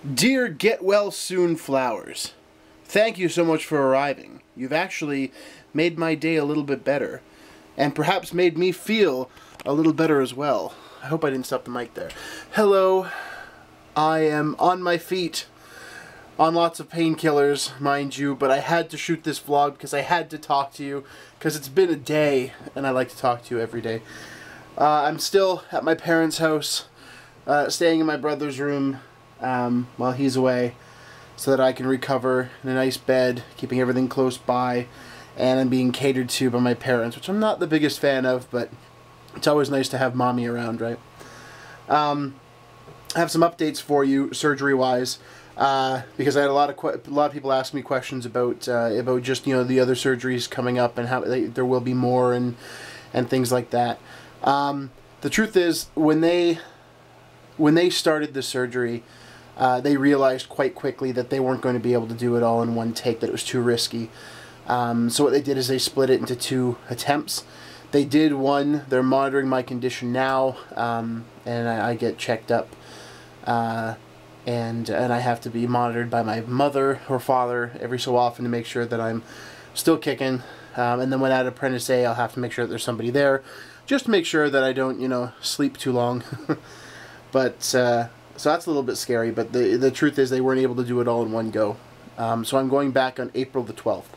Dear Get Well Soon Flowers, thank you so much for arriving. You've actually made my day a little bit better, and perhaps made me feel a little better as well. I hope I didn't stop the mic there. Hello, I am on my feet, on lots of painkillers, mind you, but I had to shoot this vlog because I had to talk to you, because it's been a day, and I like to talk to you every day. I'm still at my parents' house, staying in my brother's room, while he's away, so that I can recover in a nice bed, keeping everything close by, and I'm being catered to by my parents, which I'm not the biggest fan of, but it's always nice to have mommy around, right? I have some updates for you, surgery-wise, because I had a lot of people ask me questions about just, you know, the other surgeries coming up and how there will be more and things like that. The truth is, when they started the surgery, they realized quite quickly that they weren't going to be able to do it all in one take, that it was too risky. So what they did is they split it into 2 attempts. They did one, they're monitoring my condition now, and I get checked up, and I have to be monitored by my mother or father every so often to make sure that I'm still kicking, and then when at Apprentice A, I'll have to make sure that there's somebody there, just to make sure that I don't, you know, sleep too long. But, so that's a little bit scary, but the truth is they weren't able to do it all in one go. So I'm going back on April the 12th,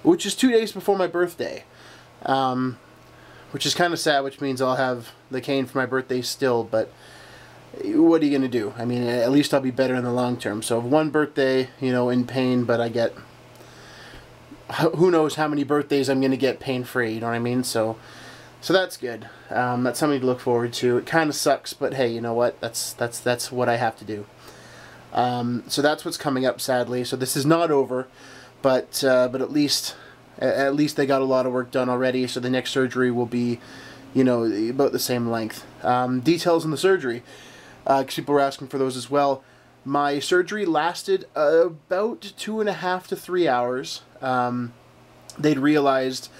which is 2 days before my birthday, which is kind of sad, which means I'll have the cane for my birthday still, but what are you going to do? I mean, at least I'll be better in the long term. So one birthday, you know, in pain, but I get, who knows how many birthdays I'm going to get pain-free, you know what I mean? So that's good. That's something to look forward to. It kind of sucks, but hey, you know what? That's what I have to do. So that's what's coming up, sadly. So this is not over, but at least they got a lot of work done already. So the next surgery will be, you know, about the same length. Details on the surgery, because people were asking for those as well. My surgery lasted about 2.5 to 3 hours. They'd realized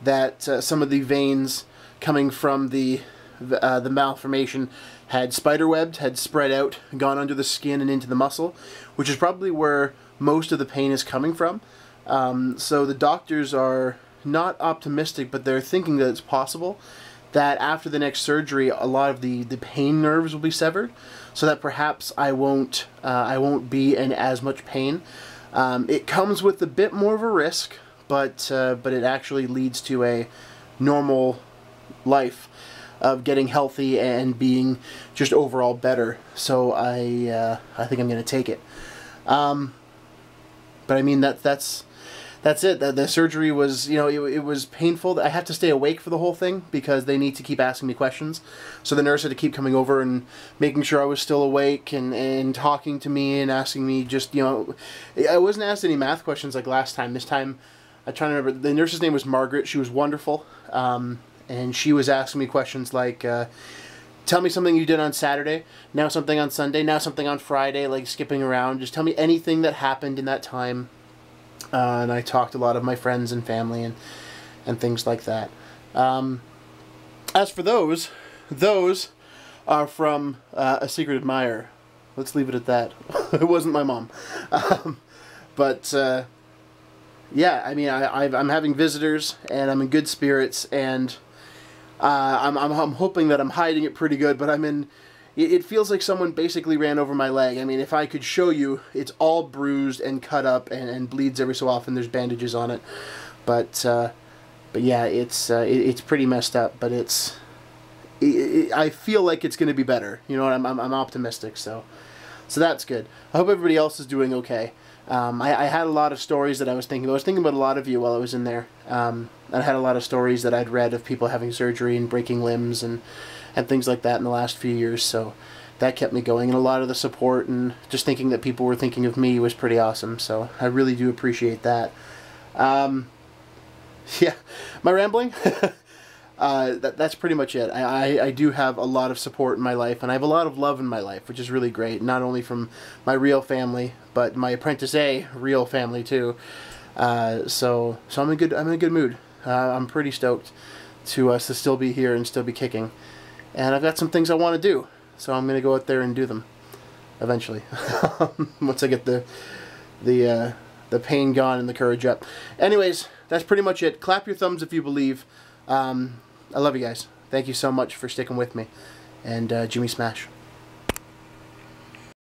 that some of the veins coming from the malformation had spiderwebbed, had spread out, gone under the skin and into the muscle, which is probably where most of the pain is coming from. So the doctors are not optimistic, but they're thinking that it's possible that after the next surgery, a lot of the pain nerves will be severed, so that perhaps I won't be in as much pain. It comes with a bit more of a risk, but it actually leads to a normal life of getting healthy and being just overall better. So I think I'm going to take it. But I mean, that's it. The surgery was, you know, it was painful. I had to stay awake for the whole thing because they need to keep asking me questions. So the nurse had to keep coming over and making sure I was still awake and talking to me and asking me just, you know, I wasn't asked any math questions like last time. This time, I'm trying to remember, the nurse's name was Margaret. She was wonderful. And she was asking me questions like, tell me something you did on Saturday, now something on Sunday, now something on Friday, like skipping around. Just tell me anything that happened in that time. And I talked to a lot of my friends and family and things like that. As for those are from a secret admirer. Let's leave it at that. It wasn't my mom. Yeah, I mean, I'm having visitors, and I'm in good spirits, and I'm hoping that I'm hiding it pretty good, but it feels like someone basically ran over my leg. I mean, if I could show you, it's all bruised and cut up and bleeds every so often. There's bandages on it, but yeah, it's pretty messed up, but I feel like it's going to be better. You know, I'm optimistic, so that's good. I hope everybody else is doing okay. I had a lot of stories that I was thinking about. I was thinking about a lot of you while I was in there. I had a lot of stories that I'd read of people having surgery and breaking limbs and things like that in the last few years, so that kept me going. And a lot of the support and just thinking that people were thinking of me was pretty awesome, so I really do appreciate that. Yeah, my rambling? That's pretty much it. I do have a lot of support in my life, and I have a lot of love in my life, which is really great. Not only from my real family, but my Apprentice A real family too. So I'm in a good mood. I'm pretty stoked to still be here and still be kicking. And I've got some things I want to do, so I'm going to go out there and do them. eventually. Once I get the pain gone and the courage up. Anyways, that's pretty much it. Clap your thumbs if you believe. I love you guys. Thank you so much for sticking with me. And Jimmy Smash.